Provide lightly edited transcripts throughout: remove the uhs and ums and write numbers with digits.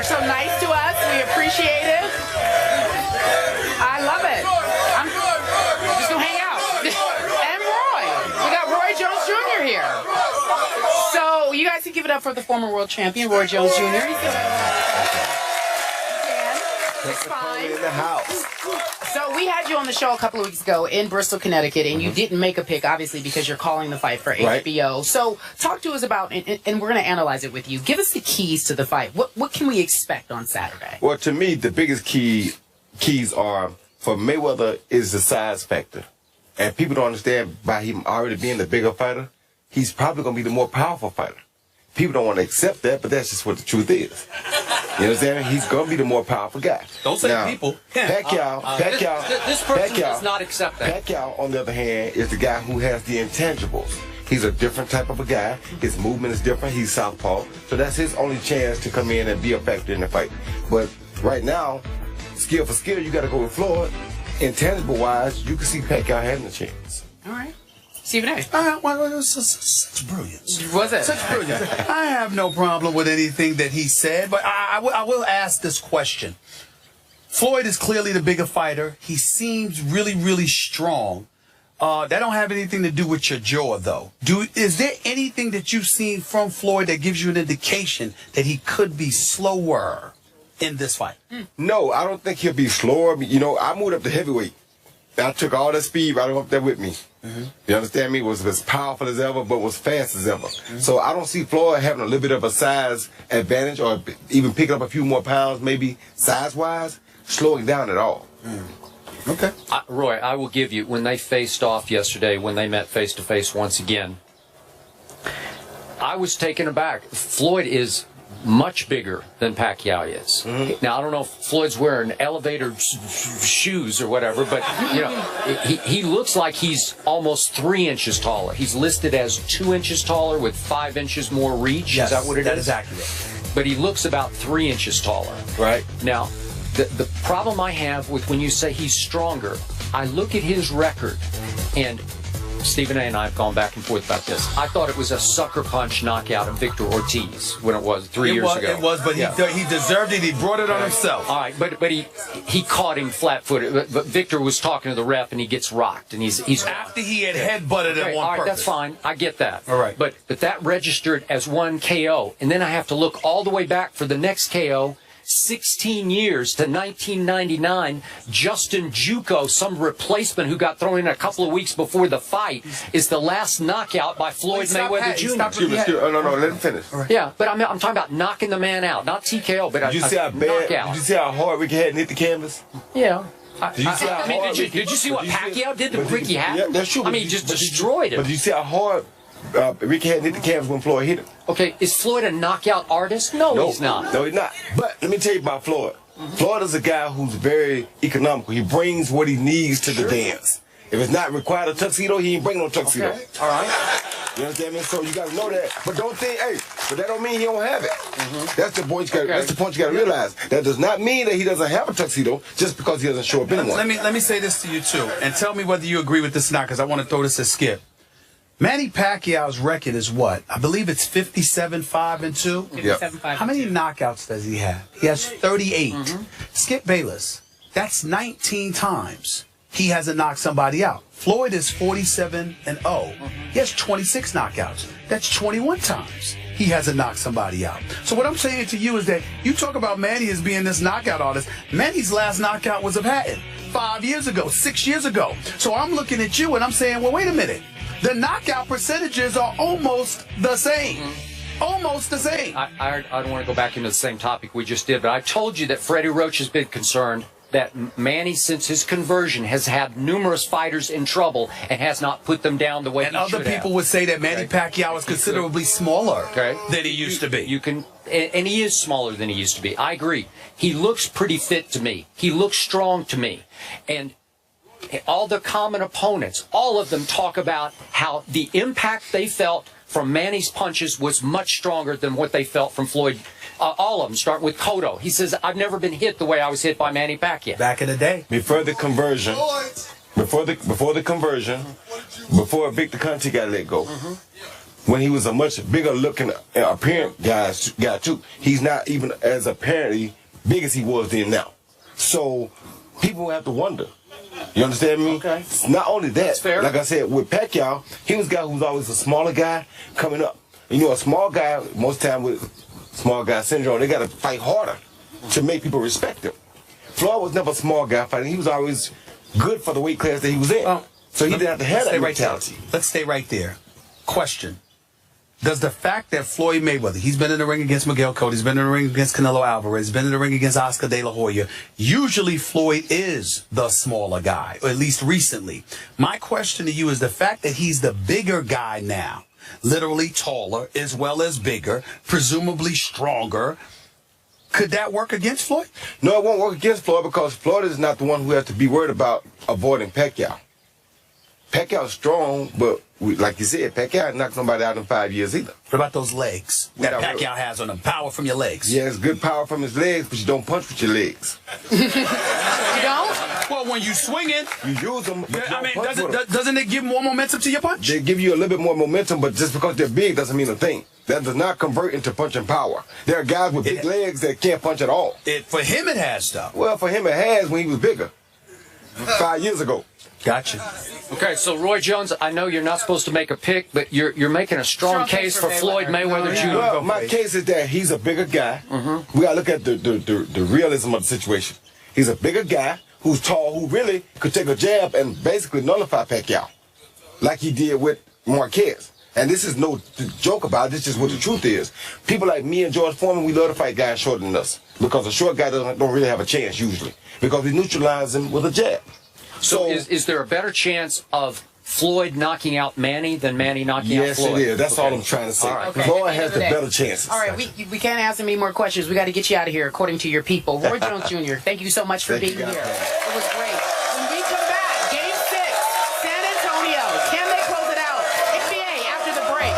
so nice to us. We appreciate it. I love it. I'm just going to hang out. And Roy. We got Roy Jones Jr. here. So you guys can give it up for the former world champion, Roy Jones Jr. It's fine. In the house. So we had you on the show a couple of weeks ago in Bristol, Connecticut, and you didn't make a pick, obviously, because you're calling the fight for HBO. So talk to us about, and we're going to analyze it with you. Give us the keys to the fight. What can we expect on Saturday? Well, to me, the biggest keys are, for Mayweather, is the size factor. And people don't understand, by him already being the bigger fighter, he's probably going to be the more powerful fighter. People don't want to accept that, but that's just what the truth is. You understand? He's going to be the more powerful guy. Don't say now, people. Pacquiao, this person does not accept that. Pacquiao, on the other hand, is the guy who has the intangibles. He's a different type of a guy. His movement is different. He's southpaw. So that's his only chance to come in and be a factor in the fight. But right now, skill for skill, you got to go with Floyd. Intangible-wise, you can see Pacquiao having a chance. All right. Stephen A. Well, such brilliance. Was it? Such brilliance. I have no problem with anything that he said, but I will ask this question. Floyd is clearly the bigger fighter. He seems really, really strong. That don't have anything to do with your jaw, though. Is there anything that you've seen from Floyd that gives you an indication that he could be slower in this fight? No, I don't think he'll be slower. You know, I moved up to heavyweight. I took all that speed right up there with me. You understand me? Was as powerful as ever, but was fast as ever. So I don't see Floyd having a little bit of a size advantage, or even picking up a few more pounds, maybe size-wise, slowing down at all. Okay. Roy, I will give you, when they faced off yesterday, when they met face-to-face once again, I was taken aback. Floyd is much bigger than Pacquiao is. Now, I don't know if Floyd's wearing elevator shoes or whatever, but, you know, he looks like he's almost 3 inches taller. He's listed as 2 inches taller with 5 inches more reach. Yes, is that what it is? That is accurate. But he looks about 3 inches taller. Right. Now, the problem I have with when you say he's stronger, I look at his record, and Stephen A. and I have gone back and forth about this. I thought it was a sucker punch knockout of Victor Ortiz when it was 3 years ago. It was, but he deserved it. He brought it on himself. All right, but he caught him flat-footed. But Victor was talking to the ref, and he gets rocked, and he's after he had headbutted him on all right, purpose. that's fine. I get that. All right, but that registered as one KO, and then I have to look all the way back for the next KO. 16 years to 1999, Justin Juco, some replacement who got thrown in a couple of weeks before the fight, is the last knockout by Floyd Mayweather Jr. No, let him finish. Right. Yeah, but I'm talking about knocking the man out, not TKO, but did you see how bad? knockout. Did you see how hard Ricky Hatton hit the canvas? Yeah. Did you see how hard? Did you see what Pacquiao did to Ricky Hatton? Yeah, that's true. I mean, he just destroyed him. But did you see how hard Ricky Hatton hit the canvas when Floyd hit him? Okay, is Floyd a knockout artist? No, he's not. No, he's not. But let me tell you about Floyd. Floyd is a guy who's very economical. He brings what he needs to the dance. If it's not required a tuxedo, he ain't bring no tuxedo. Okay. All right. You understand me? So you got to know that. But don't think, but that don't mean he don't have it. That's the point. That's the point you got to realize. That does not mean that he doesn't have a tuxedo just because he doesn't show up in one. Let me say this to you too, and tell me whether you agree with this or not, because I want to throw this at Skip. Manny Pacquiao's record is what? I believe it's 57-5-2. 57-5. How many knockouts does he have? He has 38. Skip Bayless, that's 19 times he hasn't knocked somebody out. Floyd is 47-0. He has 26 knockouts. That's 21 times he hasn't knocked somebody out. So what I'm saying to you is that you talk about Manny as being this knockout artist. Manny's last knockout was of Hatton 5 years ago, 6 years ago. So I'm looking at you and I'm saying, well, wait a minute. The knockout percentages are almost the same. Almost the same. I don't want to go back into the same topic we just did, but I told you that Freddie Roach has been concerned that Manny, since his conversion, has had numerous fighters in trouble and has not put them down the way he should have. And other people would say that Manny Pacquiao is considerably smaller than he used to be. You can, and he is smaller than he used to be. I agree. He looks pretty fit to me. He looks strong to me. And all the common opponents, all of them talk about how the impact they felt from Manny's punches was much stronger than what they felt from Floyd. All of them, starting with Cotto. He says, I've never been hit the way I was hit by Manny Pacquiao. Back in the day. Before the conversion, before Victor Conte got let go, when he was a much bigger looking apparent guy too. He's not even as apparently big as he was then now. So people have to wonder. You understand me? Okay. Not only that, That's fair. like I said, with Pacquiao, he was a guy who was always a smaller guy coming up. You know, a small guy, most time with small guy syndrome, they got to fight harder to make people respect him. Floyd was never a small guy fighting. He was always good for the weight class that he was in. Well, so he didn't have to have that mentality. Let's stay right there. Question. Does the fact that Floyd Mayweather, he's been in the ring against Miguel Cotto, he's been in the ring against Canelo Alvarez, he's been in the ring against Oscar De La Hoya, usually Floyd is the smaller guy, or at least recently. My question to you is the fact that he's the bigger guy now, literally taller as well as bigger, presumably stronger, could that work against Floyd? No, it won't work against Floyd because Floyd is not the one who has to be worried about avoiding Pacquiao. Pacquiao's strong, but like you said, Pacquiao knocked somebody out in 5 years either. What about those legs that Without Pacquiao has on him? Power from your legs. Yeah, it's good power from his legs, but you don't punch with your legs. You don't? Well, when you swing it, You use them, but you I don't mean, punch with them. doesn't it give more momentum to your punch? They give you a little bit more momentum, but just because they're big doesn't mean a thing. That does not convert into punching power. There are guys with big legs that can't punch at all. For him, it has, though. Well, for him, it has when he was bigger. 5 years ago. Gotcha. Okay, so Roy Jones, I know you're not supposed to make a pick, but you're making a strong case for Floyd Mayweather Jr. Well, my case is that he's a bigger guy. We got to look at the realism of the situation. He's a bigger guy who's tall, who really could take a jab and basically nullify Pacquiao, like he did with Marquez. And this is no joke about it. This is just what the truth is. People like me and George Foreman, we love to fight guys shorter than us because a short guy don't really have a chance usually because we neutralize him with a jab. So is there a better chance of Floyd knocking out Manny than Manny knocking out Floyd? Yes, it is. That's all I'm trying to say. All right. Okay. Floyd has the better chances. All right, we can't ask any more questions. We got to get you out of here according to your people. Roy Jones Jr., thank you so much for being here. It was great. When we come back, Game 6, San Antonio. Can they close it out? NBA after the break.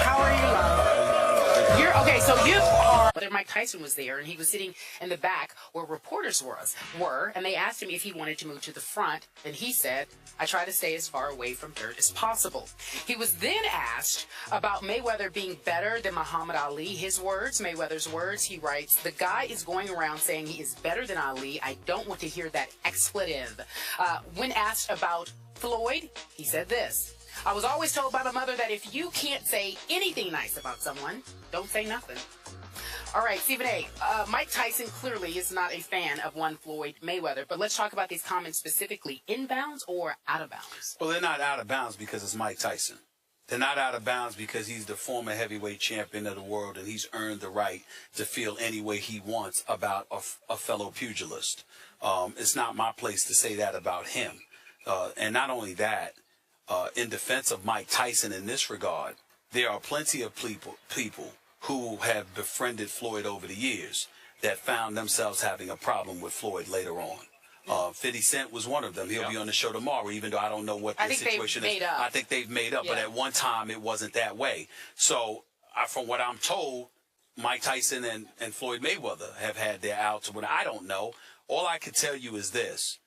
How are you, love? Okay, so you are... Mike Tyson was there, and he was sitting in the back where reporters were, and they asked him if he wanted to move to the front, and he said, I try to stay as far away from dirt as possible. He was then asked about Mayweather being better than Muhammad Ali. His words, Mayweather's words, he writes, the guy is going around saying he is better than Ali. I don't want to hear that expletive. When asked about Floyd, he said this. I was always told by my mother that if you can't say anything nice about someone, don't say nothing. All right, Stephen A. Mike Tyson clearly is not a fan of one Floyd Mayweather, but let's talk about these comments specifically. Inbounds or out of bounds? Well, they're not out of bounds because it's Mike Tyson. They're not out of bounds because he's the former heavyweight champion of the world and he's earned the right to feel any way he wants about a fellow pugilist. It's not my place to say that about him. And not only that, in defense of Mike Tyson in this regard, there are plenty of people who have befriended Floyd over the years that found themselves having a problem with Floyd later on. 50 Cent was one of them. He'll be on the show tomorrow, even though I don't know what the situation is. I think they've made up, but at one time it wasn't that way. So from what I'm told, Mike Tyson and Floyd Mayweather have had their outs. When I don't know, all I can tell you is this.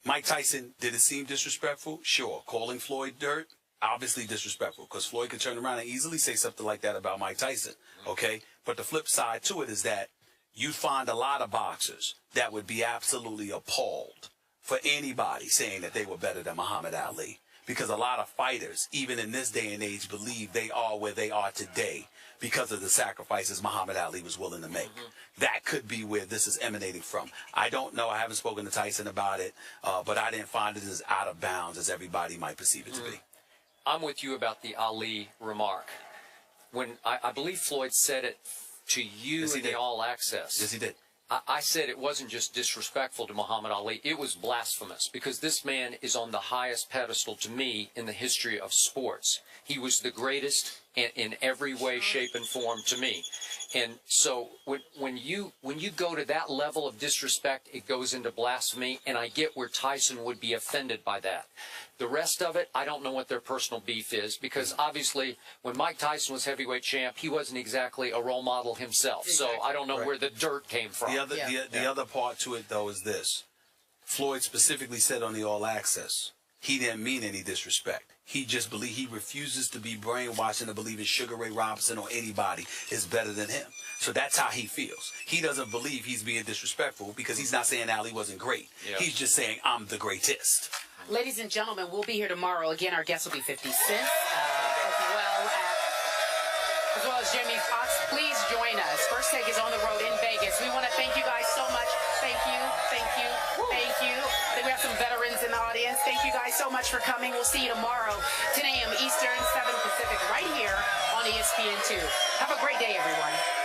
Mike Tyson, did it seem disrespectful? Sure. Calling Floyd dirt? Obviously disrespectful, because Floyd could turn around and easily say something like that about Mike Tyson, okay? But the flip side to it is that you find a lot of boxers that would be absolutely appalled for anybody saying that they were better than Muhammad Ali, because a lot of fighters, even in this day and age, believe they are where they are today because of the sacrifices Muhammad Ali was willing to make. That could be where this is emanating from. I don't know. I haven't spoken to Tyson about it, but I didn't find it as out of bounds as everybody might perceive it to be. I'm with you about the Ali remark. When I believe Floyd said it to you in the All Access. Yes, he did. I said it wasn't just disrespectful to Muhammad Ali. It was blasphemous because this man is on the highest pedestal to me in the history of sports. He was the greatest in every way, shape, and form to me. And so when you go to that level of disrespect, it goes into blasphemy, and I get where Tyson would be offended by that. The rest of it, I don't know what their personal beef is, because obviously when Mike Tyson was heavyweight champ, he wasn't exactly a role model himself. So I don't know where the dirt came from. The other part to it, though, is this. Floyd specifically said on the All Access, he didn't mean any disrespect. He refuses to be brainwashed into believing Sugar Ray Robinson or anybody is better than him. So that's how he feels. He doesn't believe he's being disrespectful because he's not saying Ali wasn't great. Yeah. He's just saying, I'm the greatest. Ladies and gentlemen, we'll be here tomorrow. Again, our guest will be 50 Cent, as well as Jimmy Fox. Please join us. First Take is on the road in Vegas. We want to thank you guys so much. Thank you, thank you, thank you. I think we have some veterans in the audience. Thank you guys so much for coming. We'll see you tomorrow, 10 a.m. Eastern, 7 Pacific, right here on ESPN2. Have a great day, everyone.